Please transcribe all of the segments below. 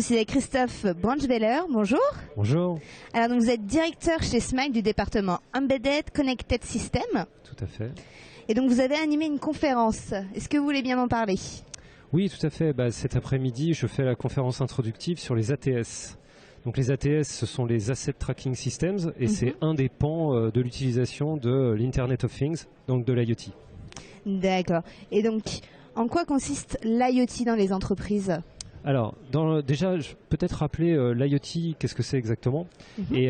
je suis avec Christophe Branchweiler. Bonjour. Bonjour. Alors donc vous êtes directeur chez Smile du département Embedded Connected System. Tout à fait. Et donc vous avez animé une conférence. Est-ce que vous voulez bien m'en parler? Oui, tout à fait. Cet après-midi, je fais la conférence introductive sur les ATS. Donc les ATS, ce sont les Asset Tracking Systems et c'est un des pans de l'utilisation de l'Internet of Things, donc de l'IoT. D'accord. Et donc, en quoi consiste l'IoT dans les entreprises ? Alors, déjà, peut-être rappeler l'IoT, qu'est-ce que c'est exactement. Et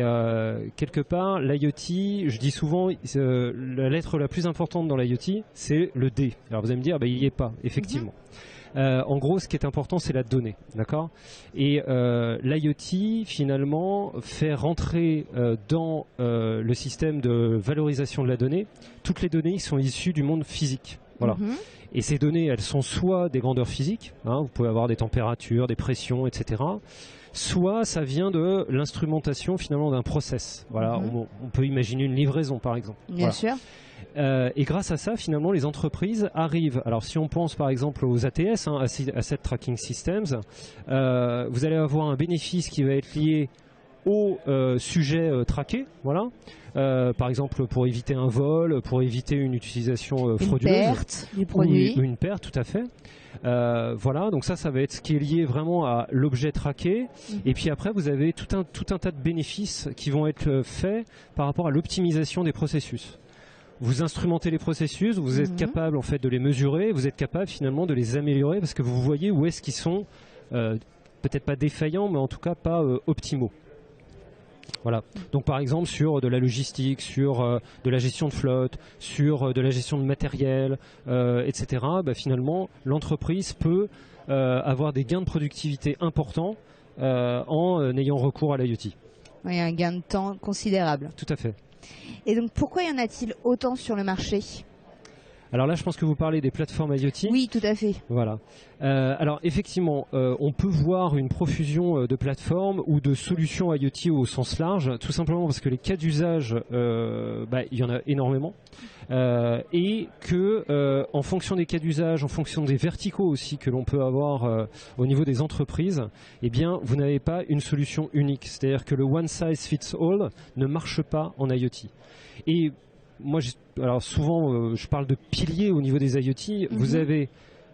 quelque part, l'IoT, je dis souvent, la lettre la plus importante dans l'IoT, c'est le D. Alors vous allez me dire, il n'y est pas, effectivement. En gros, ce qui est important, c'est la donnée, d'accord. Et l'IoT, finalement, fait rentrer dans le système de valorisation de la donnée toutes les données qui sont issues du monde physique. Voilà. Et ces données, elles sont soit des grandeurs physiques, vous pouvez avoir des températures, des pressions, etc. Soit ça vient de l'instrumentation finalement d'un process. Voilà, on peut imaginer une livraison par exemple. Bien sûr. Et grâce à ça, finalement, les entreprises arrivent. Alors, si on pense par exemple aux ATS, Asset Tracking Systems, vous allez avoir un bénéfice qui va être lié au sujet traqué, voilà. Par exemple, pour éviter un vol, pour éviter une utilisation frauduleuse. Une perte du produit. Ou une perte, tout à fait. Voilà, donc ça va être ce qui est lié vraiment à l'objet traqué. Et puis après, vous avez tout un tas de bénéfices qui vont être faits par rapport à l'optimisation des processus. Vous instrumentez les processus, vous êtes capable en fait de les mesurer, vous êtes capable finalement de les améliorer parce que vous voyez où est-ce qu'ils sont peut-être pas défaillants, mais en tout cas pas optimaux. Voilà. Donc par exemple sur de la logistique, sur de la gestion de flotte, sur de la gestion de matériel, etc. Finalement, l'entreprise peut avoir des gains de productivité importants en ayant recours à l'IoT. Oui, un gain de temps considérable. Tout à fait. Et donc pourquoi y en a-t-il autant sur le marché ? Alors là, je pense que vous parlez des plateformes IoT. Oui, tout à fait. Voilà. Alors effectivement, on peut voir une profusion de plateformes ou de solutions IoT au sens large, tout simplement parce que les cas d'usage, il y en a énormément, et que en fonction des cas d'usage, en fonction des verticaux aussi que l'on peut avoir au niveau des entreprises, eh bien, vous n'avez pas une solution unique. C'est-à-dire que le one size fits all ne marche pas en IoT. Et moi, alors souvent, je parle de piliers au niveau des IoT. Vous avez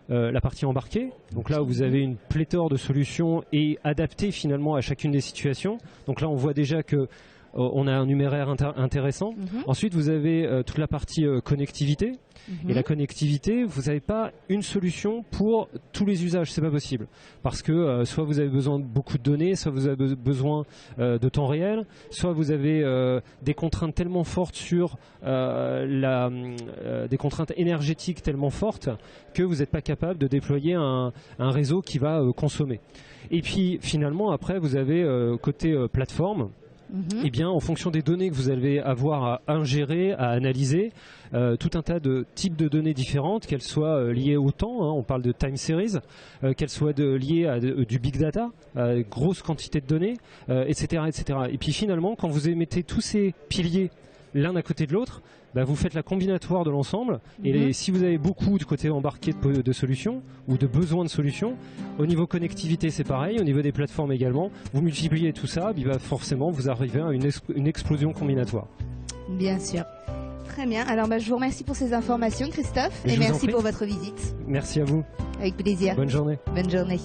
la partie embarquée, donc là où vous avez une pléthore de solutions et adaptées finalement à chacune des situations. Donc là, on voit déjà que on a un numéraire intéressant. Ensuite, vous avez toute la partie connectivité. Et la connectivité, vous n'avez pas une solution pour tous les usages, c'est pas possible. Parce que soit vous avez besoin de beaucoup de données, soit vous avez besoin de temps réel, soit vous avez des contraintes tellement fortes sur des contraintes énergétiques tellement fortes que vous n'êtes pas capable de déployer un réseau qui va consommer. Et puis finalement, après, vous avez côté plateforme. Eh bien, en fonction des données que vous allez avoir à ingérer, à analyser, tout un tas de types de données différentes, qu'elles soient liées au temps, on parle de time series, qu'elles soient liées à du big data, à une grosse quantité de données, etc., etc. Et puis finalement, quand vous émettez tous ces piliers l'un à côté de l'autre, vous faites la combinatoire de l'ensemble. Et si vous avez beaucoup de côté embarqué de solutions ou de besoins de solutions, au niveau connectivité c'est pareil, au niveau des plateformes également, vous multipliez tout ça, forcément vous arrivez à une explosion combinatoire. Bien sûr. Très bien. Alors je vous remercie pour ces informations, Christophe, et merci pour votre visite. Merci à vous. Avec plaisir. Bonne journée. Bonne journée.